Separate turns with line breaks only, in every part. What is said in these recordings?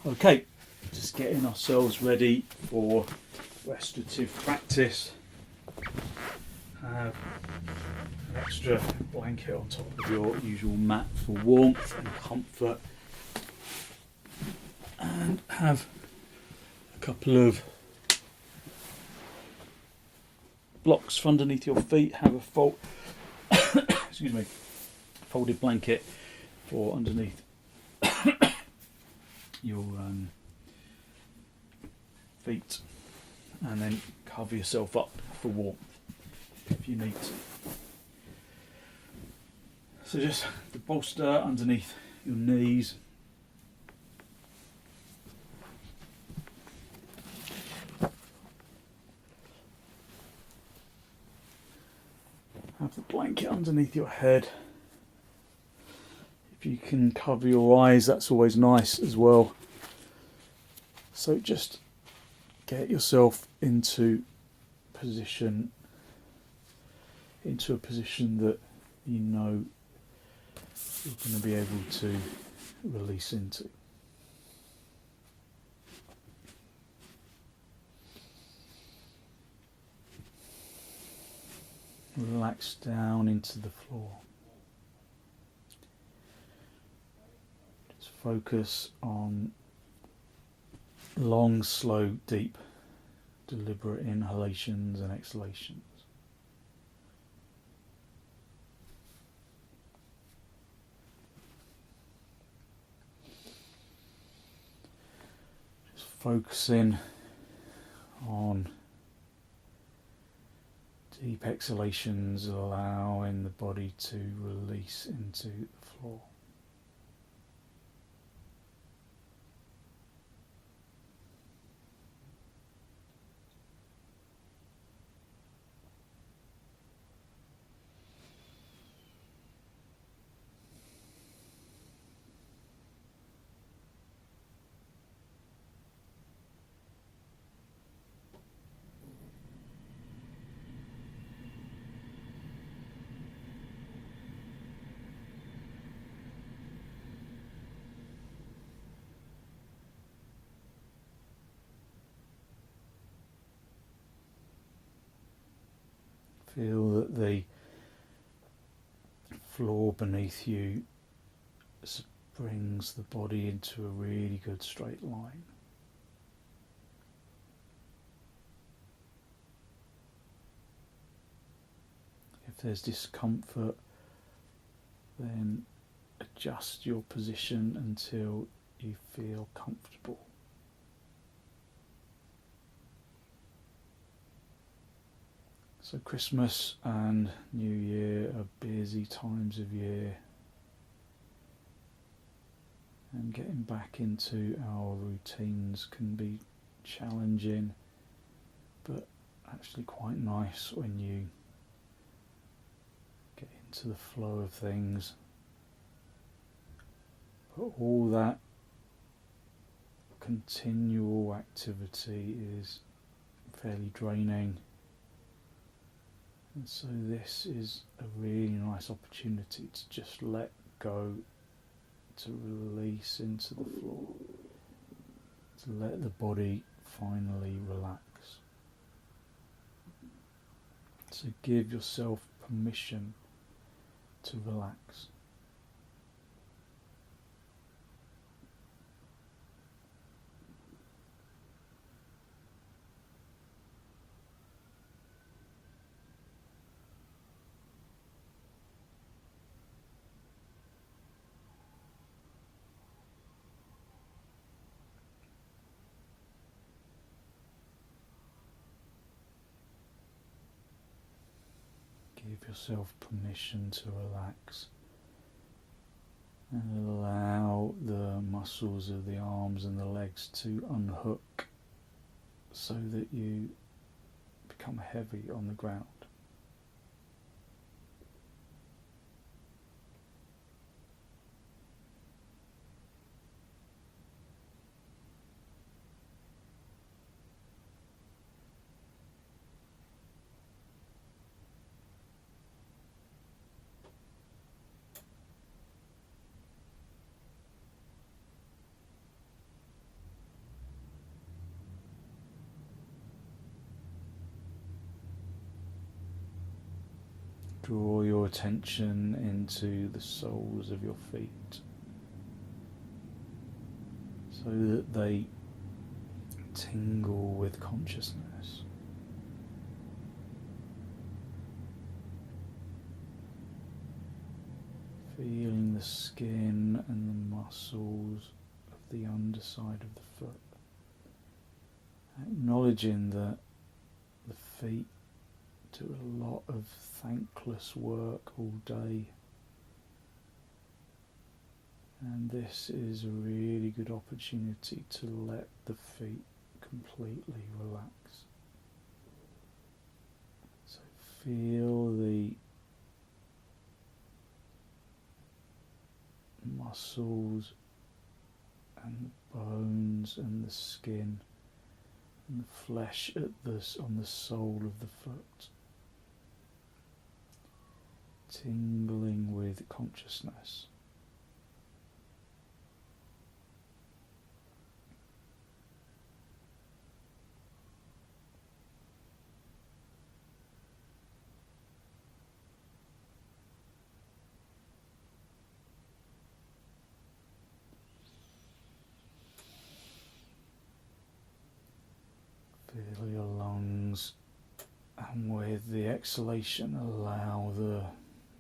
Okay, just getting ourselves ready for restorative practice. Have an extra blanket on top of your usual mat for warmth and comfort, and have a couple of blocks for underneath your feet. Have a folded blanket for underneath your feet, and then cover yourself up for warmth if you need to. So just the bolster underneath your knees. Have the blanket underneath your head. If you can cover your eyes, that's always nice as well. So just get yourself into a position that you know you're going to be able to release into. Relax down into the floor. Just focus on long, slow, deep, deliberate inhalations and exhalations. Just focusing on deep exhalations, allowing the body to release into the floor. Feel that the floor beneath you brings the body into a really good straight line. If there's discomfort, then adjust your position until you feel comfortable. So Christmas and New Year are busy times of year, and getting back into our routines can be challenging, but actually quite nice when you get into the flow of things. But all that continual activity is fairly draining. And so this is a really nice opportunity to just let go, to release into the floor, to let the body finally relax. So give yourself permission to relax. Give yourself permission to relax and allow the muscles of the arms and the legs to unhook so that you become heavy on the ground. Draw your attention into the soles of your feet so that they tingle with consciousness. Feeling the skin and the muscles of the underside of the foot. Acknowledging that the feet do a lot of thankless work all day, and this is a really good opportunity to let the feet completely relax. So feel the muscles and the bones and the skin and the flesh on the sole of the foot tingling with consciousness. Feel your lungs, and with the exhalation allow the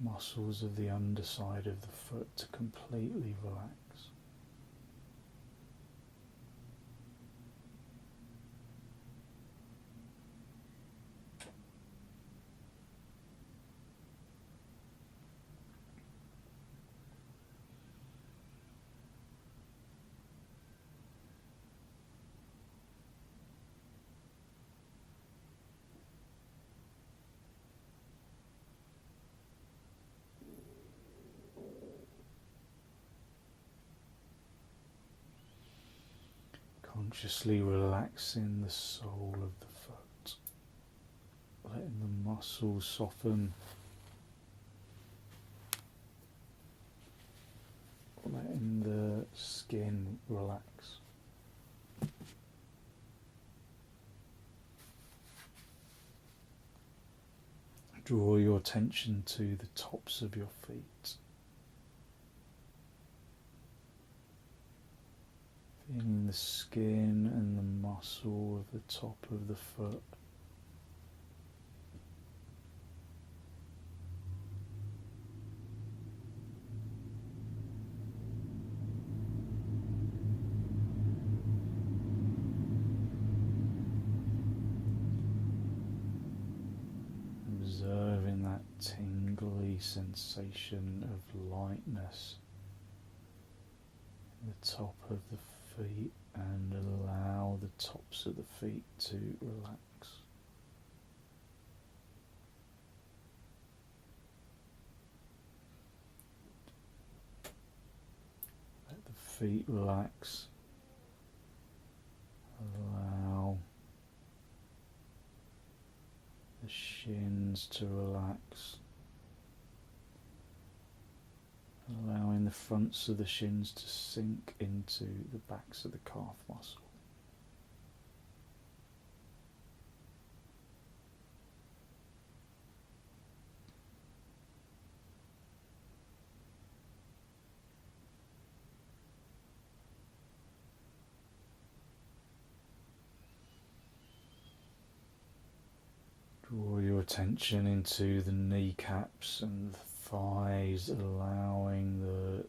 muscles of the underside of the foot to completely relax. Consciously relaxing the sole of the foot, letting the muscles soften, letting the skin relax. Draw your attention to the tops of your feet. Feeling the skin and the muscle of the top of the foot. Observing that tingly sensation of lightness at the top of the feet, and allow the tops of the feet to relax. Let the feet relax. Allow the shins to relax. Allowing the fronts of the shins to sink into the backs of the calf muscle. Draw your attention into the kneecaps and the thighs, allowing the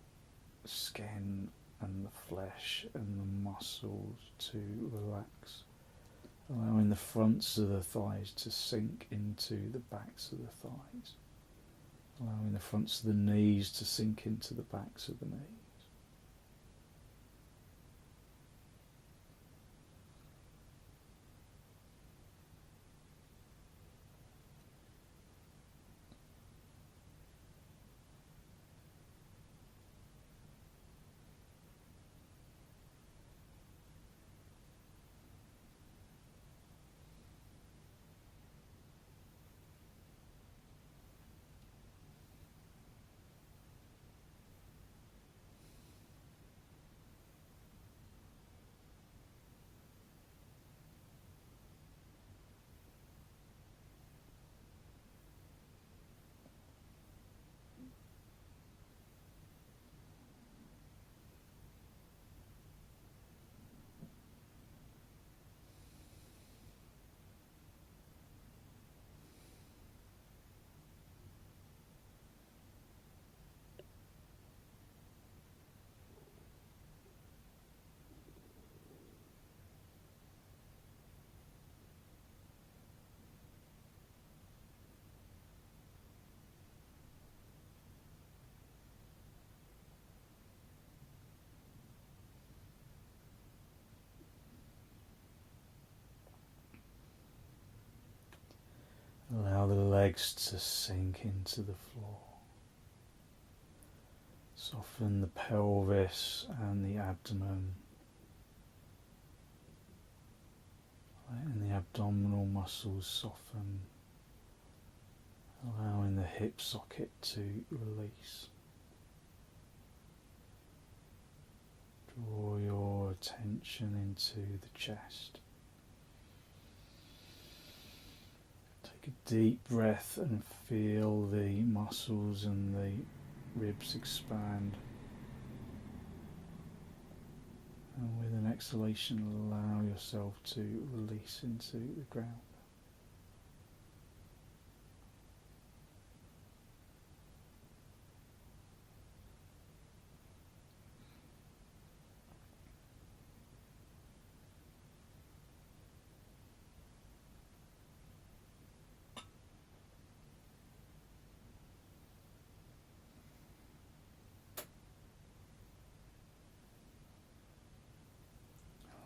skin and the flesh and the muscles to relax, allowing the fronts of the thighs to sink into the backs of the thighs, allowing the fronts of the knees to sink into the backs of the knees. legs to sink into the floor. Soften the pelvis and the abdomen, letting the abdominal muscles soften, allowing the hip socket to release. Draw your attention into the chest. Take a deep breath and feel the muscles and the ribs expand. And with an exhalation, allow yourself to release into the ground.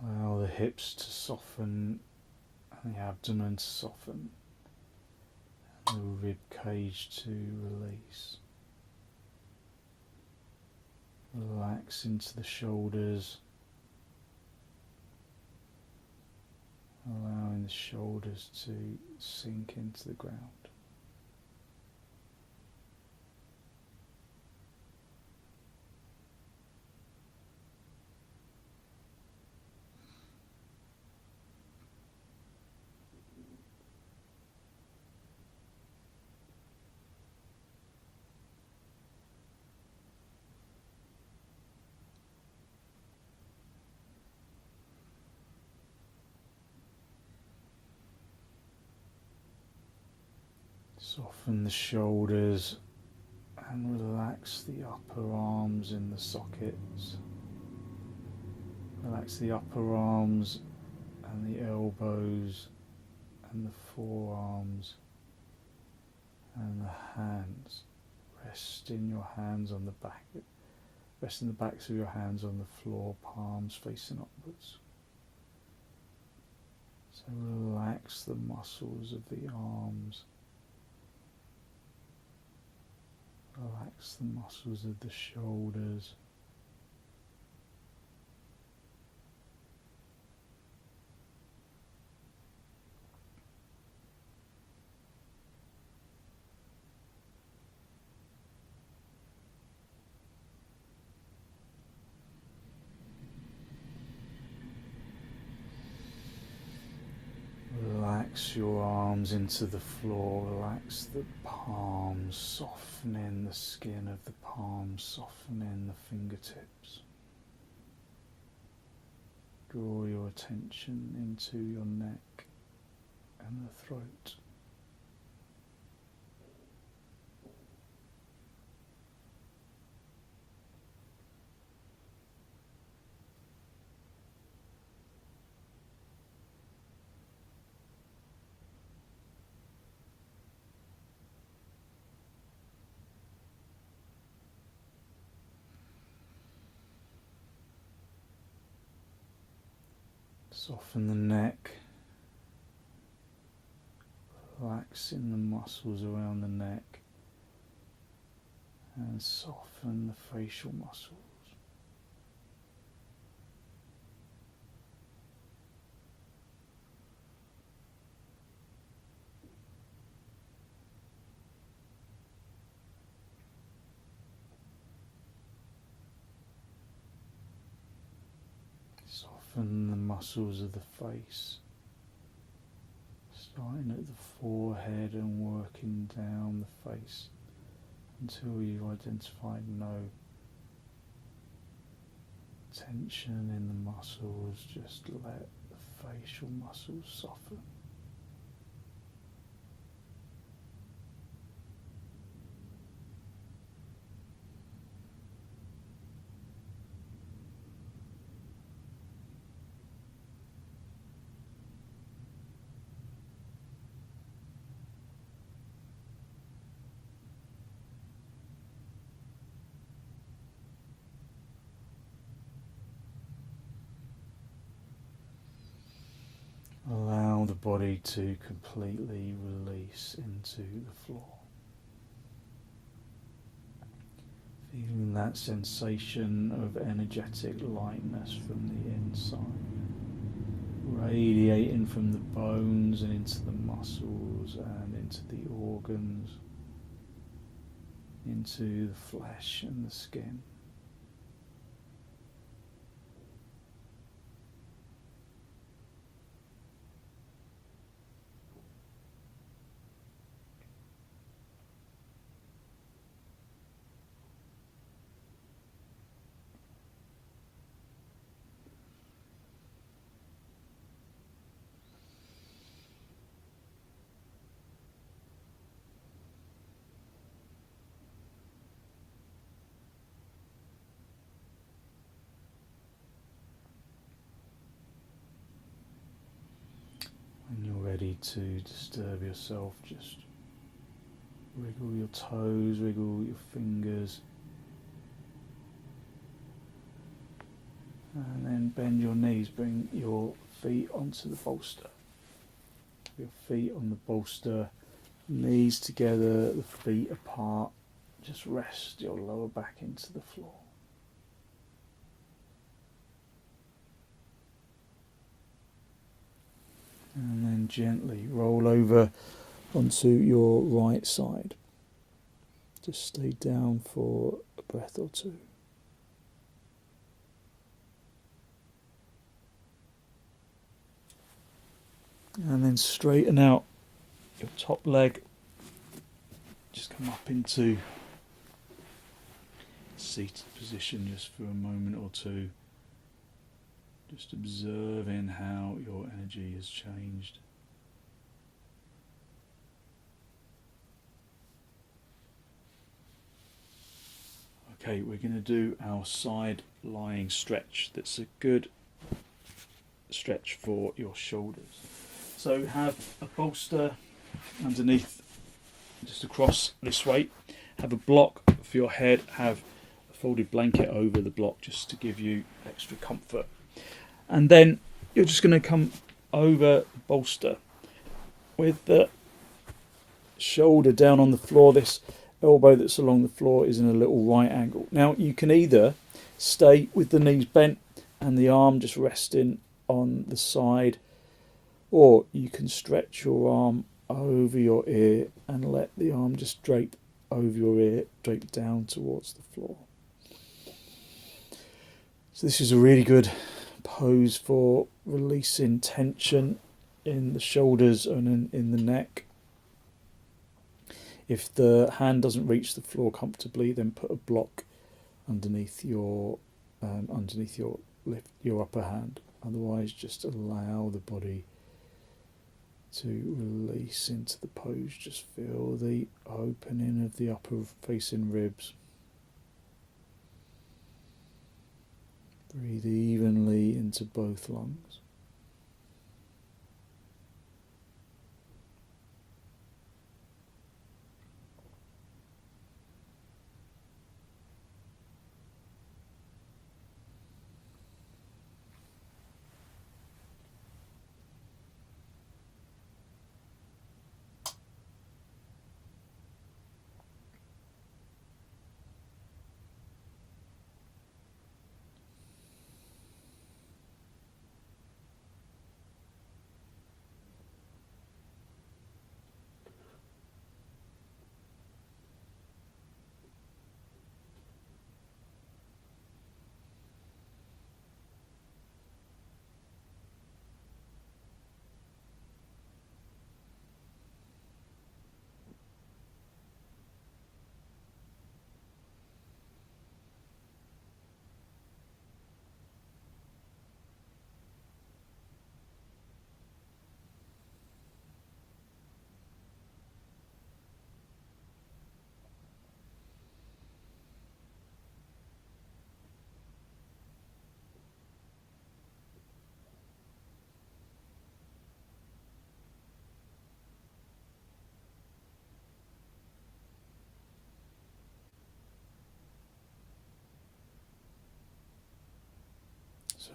Allow the hips to soften and the abdomen to soften, and the rib cage to release. Relax into the shoulders, allowing the shoulders to sink into the ground. Soften the shoulders and relax the upper arms in the sockets. Relax the upper arms and the elbows and the forearms and the hands. Resting your hands on the back. Resting the backs of your hands on the floor, palms facing upwards. So relax the muscles of the arms. Relax the muscles of the shoulders. Relax your arms into the floor, relax the palms, softening the skin of the palms, softening the fingertips. Draw your attention into your neck and the throat. Soften the neck, relaxing the muscles around the neck, and soften the facial muscles. Soften the muscles of the face, starting at the forehead and working down the face until you've identified no tension in the muscles. Just let the facial muscles soften. Allow the body to completely release into the floor. Feeling that sensation of energetic lightness from the inside, radiating from the bones and into the muscles and into the organs, into the flesh and the skin. When you're ready to disturb yourself, just wriggle your toes, wriggle your fingers, and then bend your knees, bring your feet onto the bolster. Your feet on the bolster, knees together, the feet apart, just rest your lower back into the floor. And then gently roll over onto your right side. Just stay down for a breath or two. And then straighten out your top leg. Just come up into seated position just for a moment or two. Just observing how your energy has changed. Okay, we're going to do our side lying stretch. That's a good stretch for your shoulders. So have a bolster underneath, just across this way. Have a block for your head. Have a folded blanket over the block just to give you extra comfort. And then you're just going to come over the bolster with the shoulder down on the floor. This elbow that's along the floor is in a little right angle. Now you can either stay with the knees bent and the arm just resting on the side, or you can stretch your arm over your ear and let the arm just drape over your ear, drape down towards the floor. So this is a really good pose for releasing tension in the shoulders and in the neck. If the hand doesn't reach the floor comfortably, then put a block underneath your upper hand. Otherwise, just allow the body to release into the pose. Just feel the opening of the upper facing ribs. Breathe evenly into both lungs.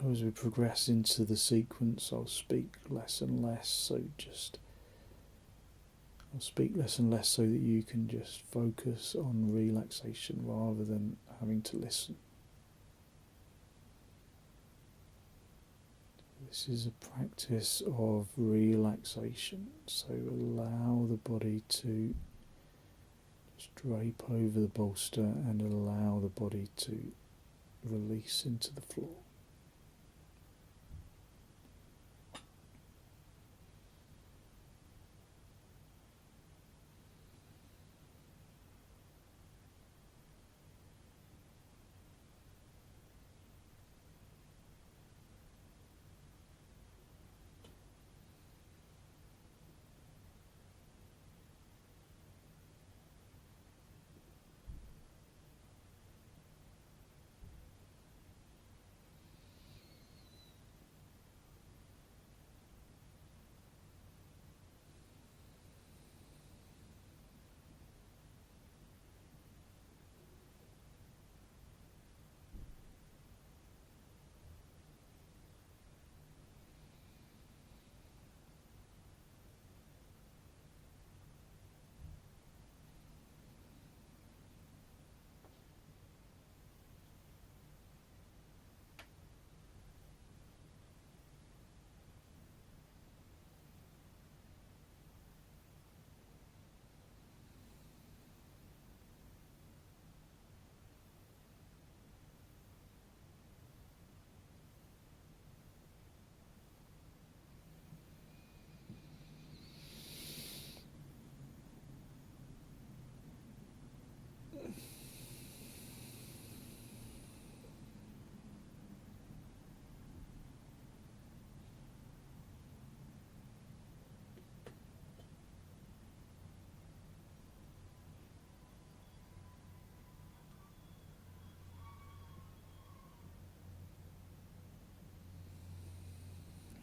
So as we progress into the sequence, I'll speak less and less, I'll speak less and less so that you can just focus on relaxation rather than having to listen. This is a practice of relaxation, so allow the body to just drape over the bolster and allow the body to release into the floor.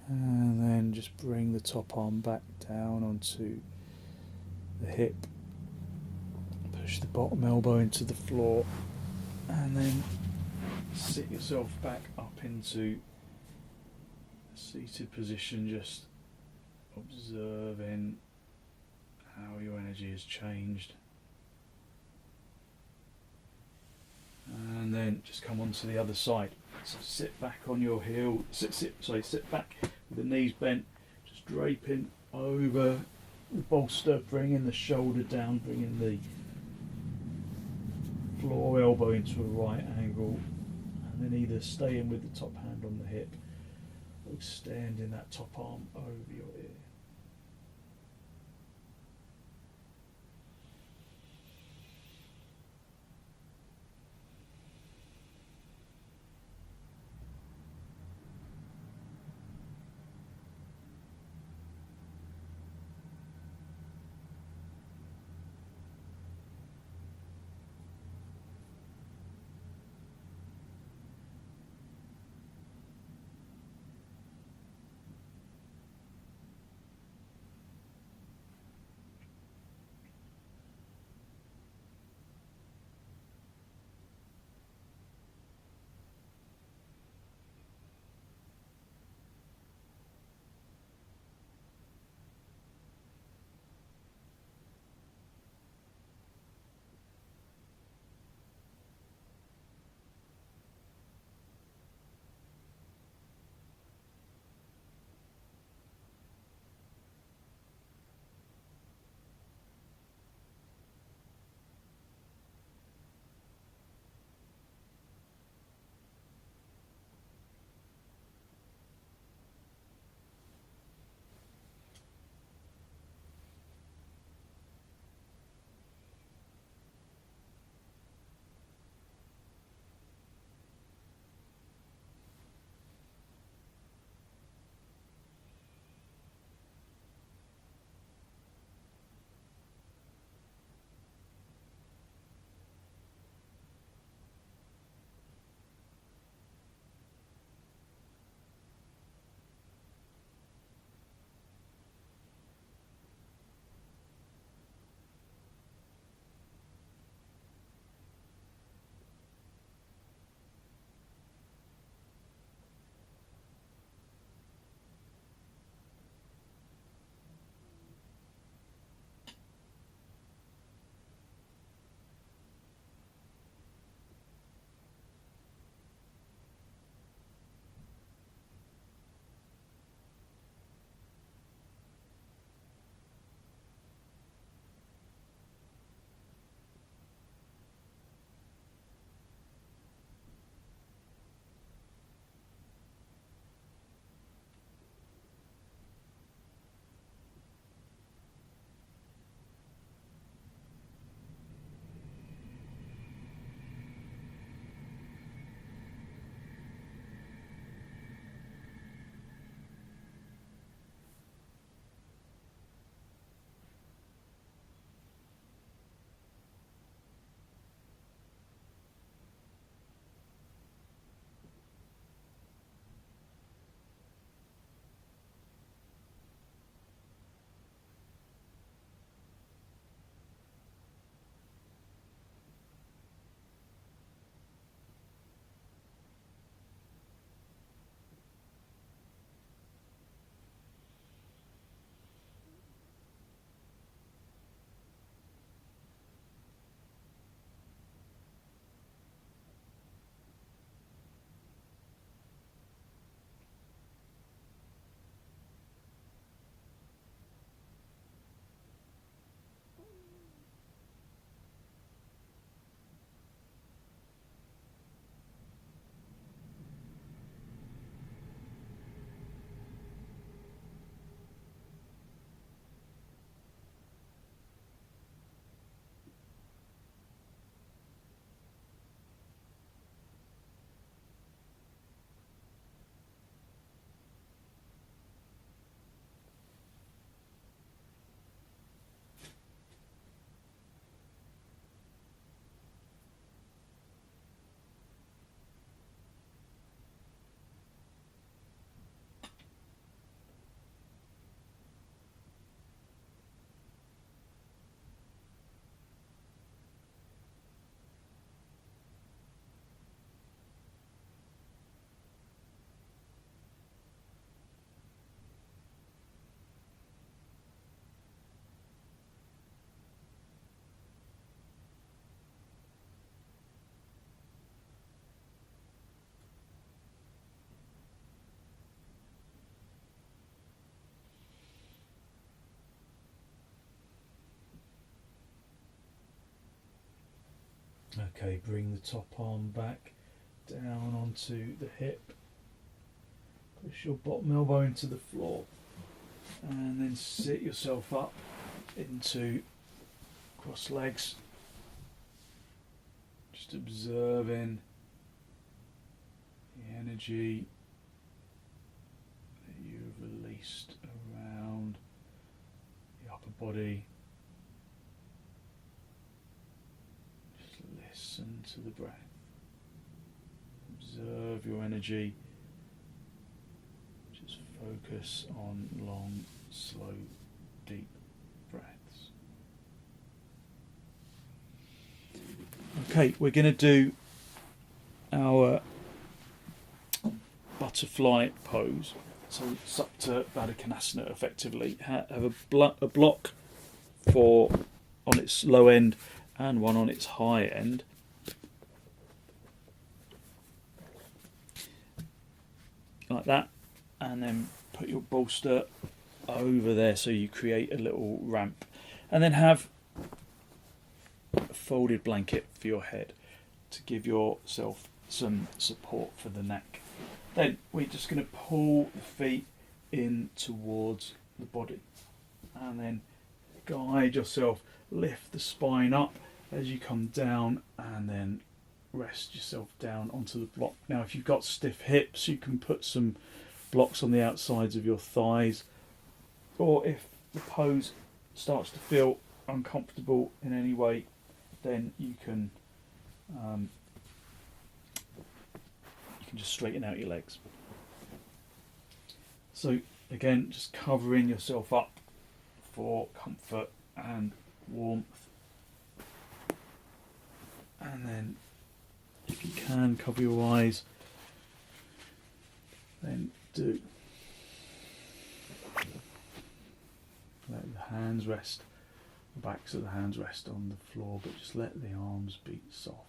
And then just bring the top arm back down onto the hip. Push the bottom elbow into the floor. And then sit yourself back up into a seated position, just observing how your energy has changed. And then just come onto the other side. So sit back on your heel, sit back with the knees bent, just draping over the bolster, bringing the shoulder down, bringing the floor elbow into a right angle, and then either staying with the top hand on the hip or extending that top arm over your ear. Okay, bring the top arm back down onto the hip. Push your bottom elbow into the floor and then sit yourself up into cross legs. Just observing the energy that you've released around the upper body. Just listen to the breath. Observe your energy. Just focus on long, slow, deep breaths. Okay, we're going to do our butterfly pose. So Supta Baddha Konasana, effectively. Have a block for on its low end and one on its high end. Like that. And then put your bolster over there so you create a little ramp. And then have a folded blanket for your head to give yourself some support for the neck. Then we're just going to pull the feet in towards the body. And then guide yourself, lift the spine up as you come down, and then rest yourself down onto the block. Now if you've got stiff hips, you can put some blocks on the outsides of your thighs, or if the pose starts to feel uncomfortable in any way, then you can just straighten out your legs. So again, just covering yourself up for comfort and warmth, and then if you can cover your eyes, then do. Let the hands rest, the backs of the hands rest on the floor, but just let the arms be soft.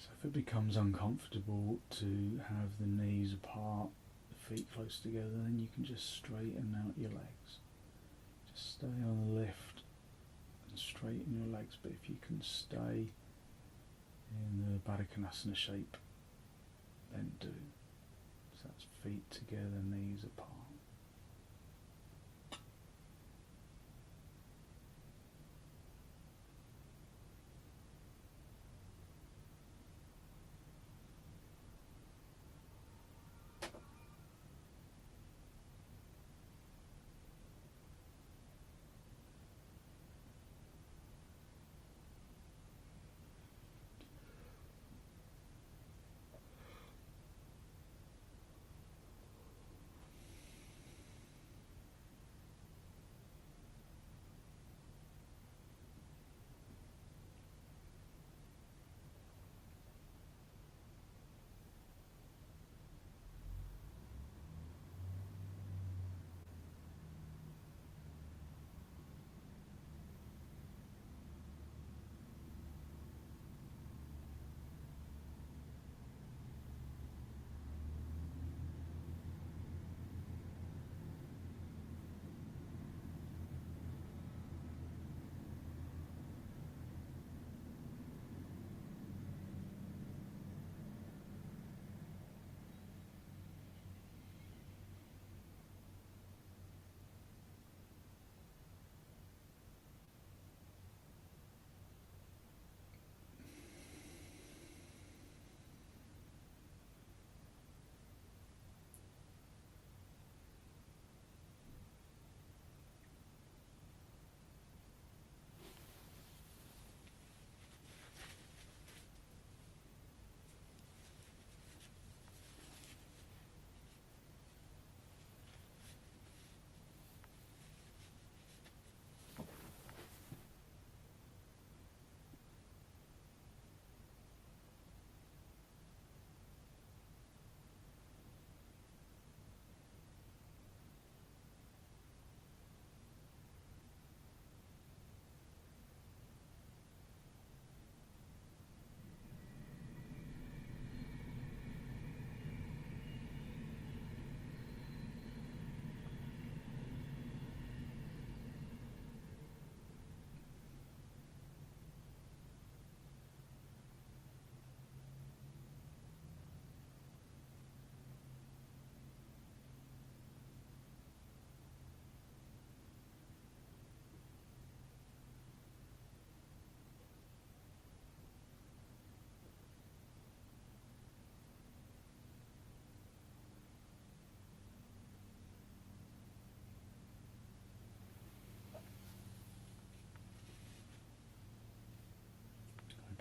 So if it becomes uncomfortable to have the knees apart, the feet close together, then you can just straighten out your legs. Just stay on the lift and straighten your legs, but if you can stay in the Baddha Konasana shape, then do. So that's feet together, knees apart.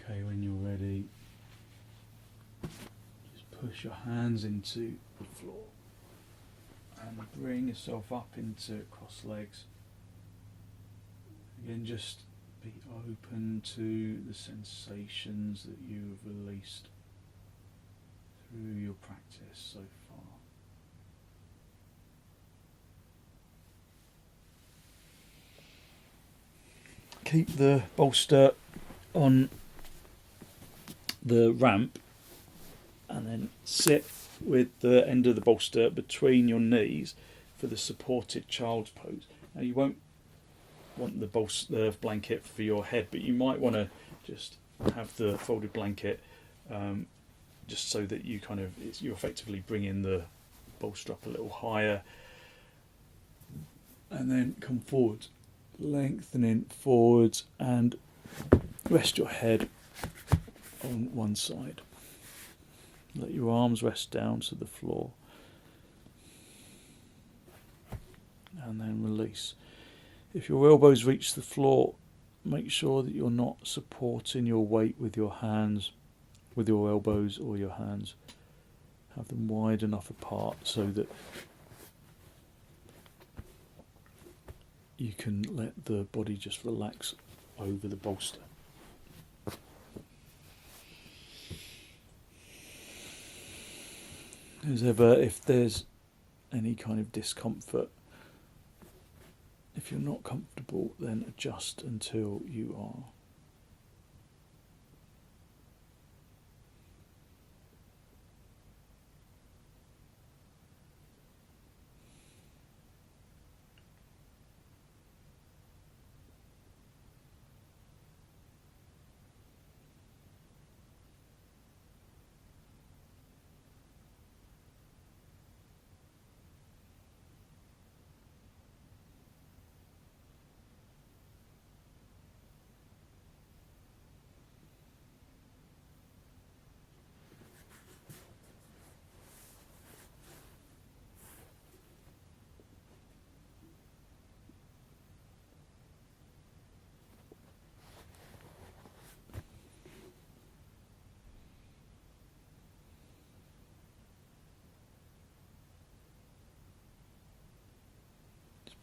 Okay, when you're ready, just push your hands into the floor and bring yourself up into cross legs. Again, just be open to the sensations that you've released through your practice so far. Keep the bolster on the ramp and then sit with the end of the bolster between your knees for the supported child's pose. Now you won't want the blanket for your head, but you might want to just have the folded blanket just so that you you effectively bring in the bolster up a little higher, and then come forward, lengthening forwards, and rest your head on one side. Let your arms rest down to the floor, and then release. If your elbows reach the floor, make sure that you're not supporting your weight with your hands, with your elbows or your hands. Have them wide enough apart so that you can let the body just relax over the bolster. As ever, if there's any kind of discomfort, if you're not comfortable, then adjust until you are.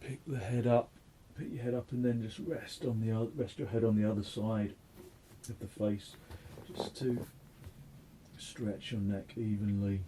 pick the head up, pick your head up, and then just rest your head on the other side of the face, just to stretch your neck evenly.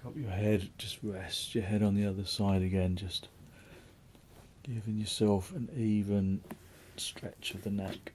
Up your head, just rest your head on the other side again, just giving yourself an even stretch of the neck.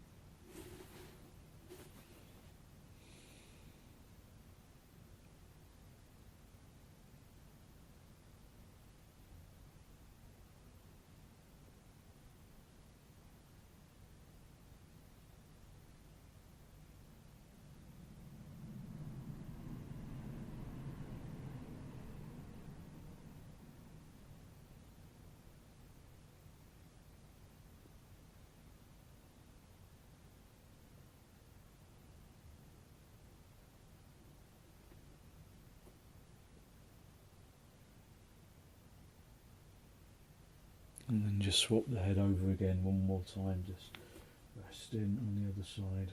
And then just swap the head over again one more time, just resting on the other side.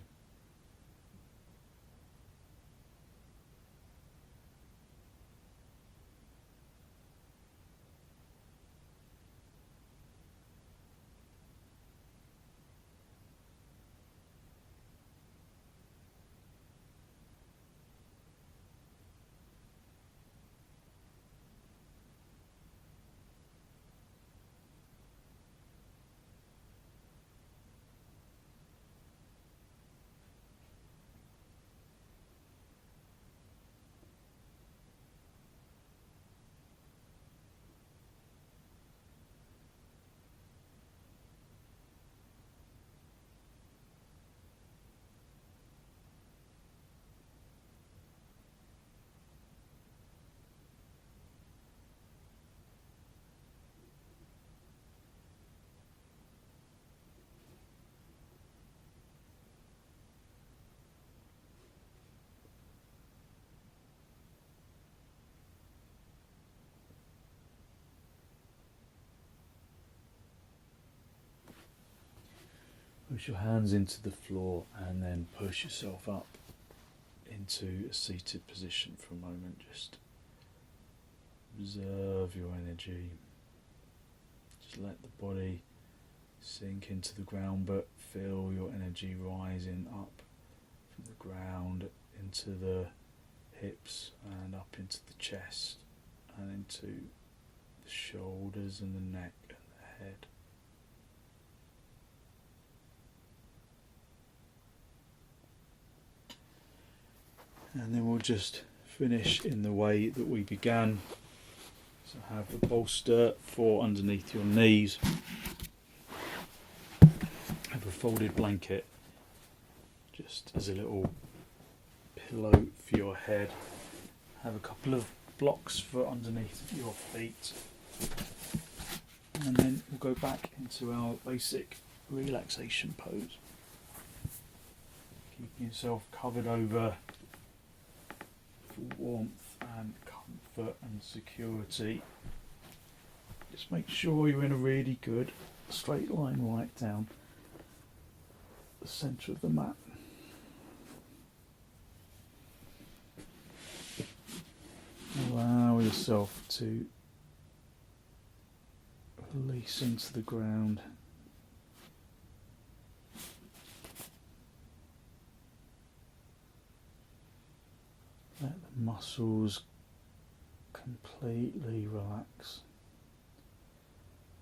Push your hands into the floor and then push yourself up into a seated position for a moment. Just observe your energy. Just let the body sink into the ground, but feel your energy rising up from the ground into the hips and up into the chest and into the shoulders and the neck and the head. And then we'll just finish in the way that we began. So have a bolster for underneath your knees. Have a folded blanket just as a little pillow for your head. Have a couple of blocks for underneath your feet. And then we'll go back into our basic relaxation pose. keeping yourself covered over for warmth and comfort and security. Just make sure you're in a really good straight line right down the centre of the mat. Allow yourself to release into the ground. Let the muscles completely relax,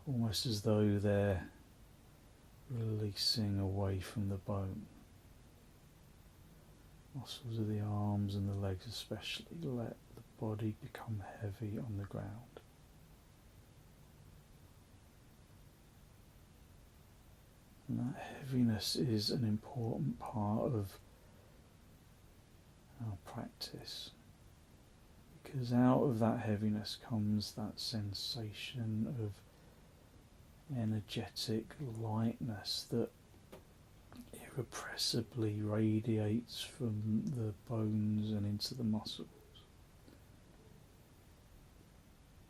almost as though they're releasing away from the bone. Muscles of the arms and the legs especially, let the body become heavy on the ground. And that heaviness is an important part of our practice, because out of that heaviness comes that sensation of energetic lightness that irrepressibly radiates from the bones and into the muscles.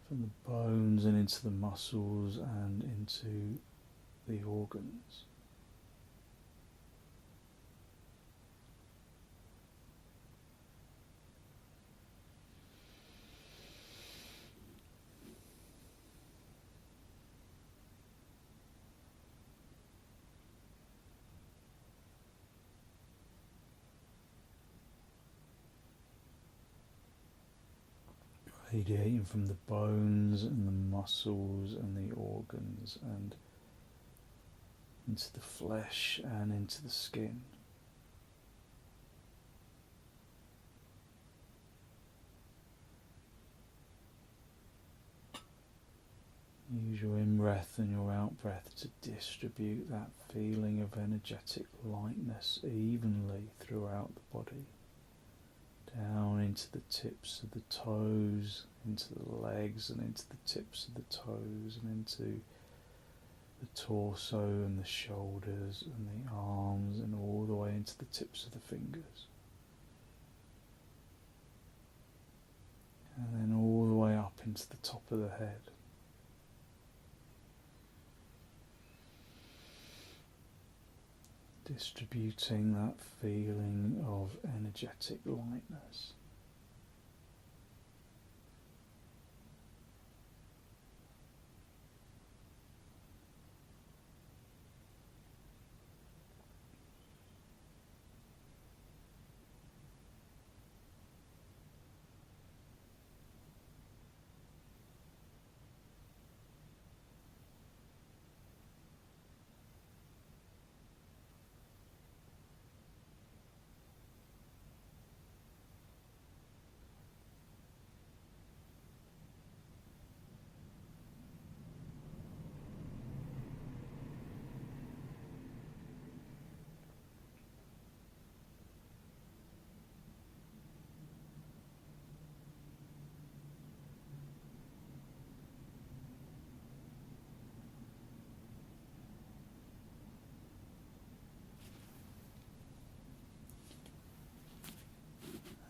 From the bones and into the muscles and into the organs. Radiating from the bones and the muscles and the organs and into the flesh and into the skin. Use your in-breath and your out-breath to distribute that feeling of energetic lightness evenly throughout the body. Down into the tips of the toes, into the legs and into the tips of the toes and into the torso and the shoulders and the arms and all the way into the tips of the fingers. And then all the way up into the top of the head. Distributing that feeling of energetic lightness.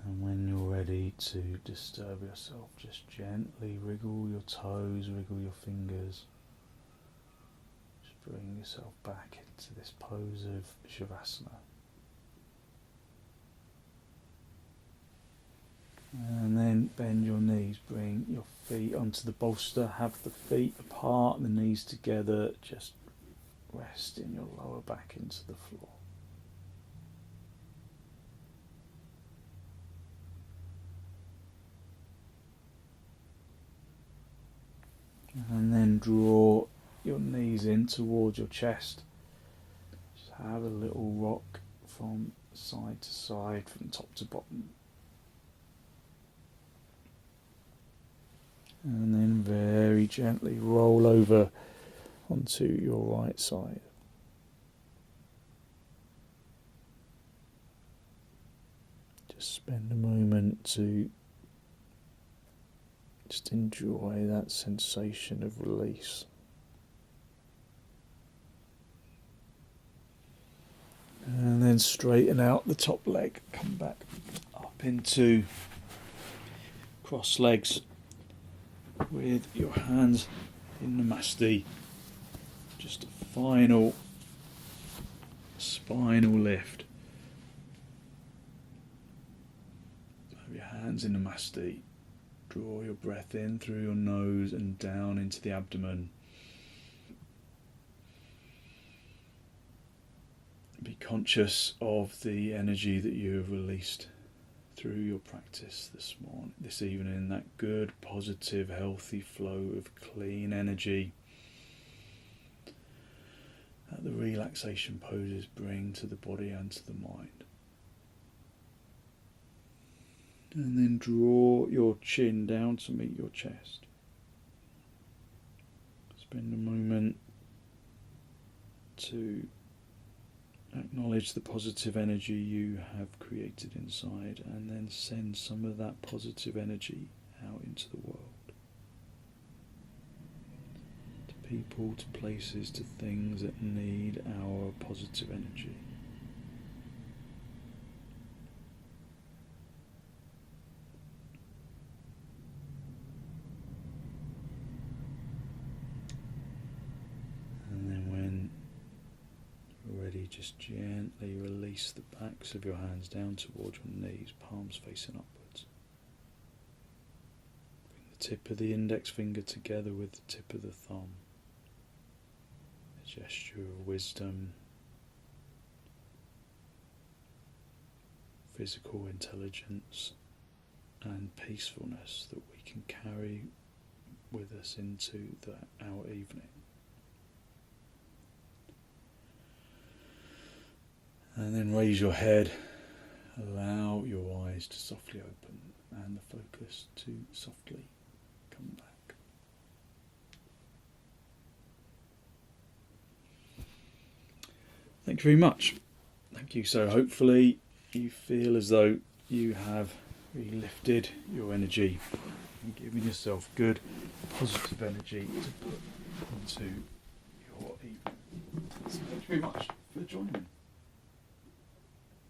And when you're ready to disturb yourself, just gently wriggle your toes, wriggle your fingers. Just bring yourself back into this pose of Shavasana. And then bend your knees, bring your feet onto the bolster, have the feet apart, the knees together, just rest in your lower back into the floor. And then draw your knees in towards your chest. Just have a little rock from side to side, from top to bottom. And then very gently roll over onto your right side. Just spend a moment to just enjoy that sensation of release. And then straighten out the top leg. Come back up into cross legs with your hands in Namaste. Just a final spinal lift. Have your hands in Namaste. Draw your breath in through your nose and down into the abdomen. Be conscious of the energy that you have released through your practice this evening, that good, positive, healthy flow of clean energy that the relaxation poses bring to the body and to the mind. And then draw your chin down to meet your chest. Spend a moment to acknowledge the positive energy you have created inside, and then send some of that positive energy out into the world. To people, to places, to things that need our positive energy. And then when ready, just gently release the backs of your hands down towards your knees, palms facing upwards. Bring the tip of the index finger together with the tip of the thumb. A gesture of wisdom, physical intelligence and peacefulness that we can carry with us into our evening. And then raise your head, allow your eyes to softly open and the focus to softly come back. Thank you very much. Thank you. So hopefully you feel as though you have really lifted your energy and given yourself good, positive energy to put into your evening. So thank you very much for joining me.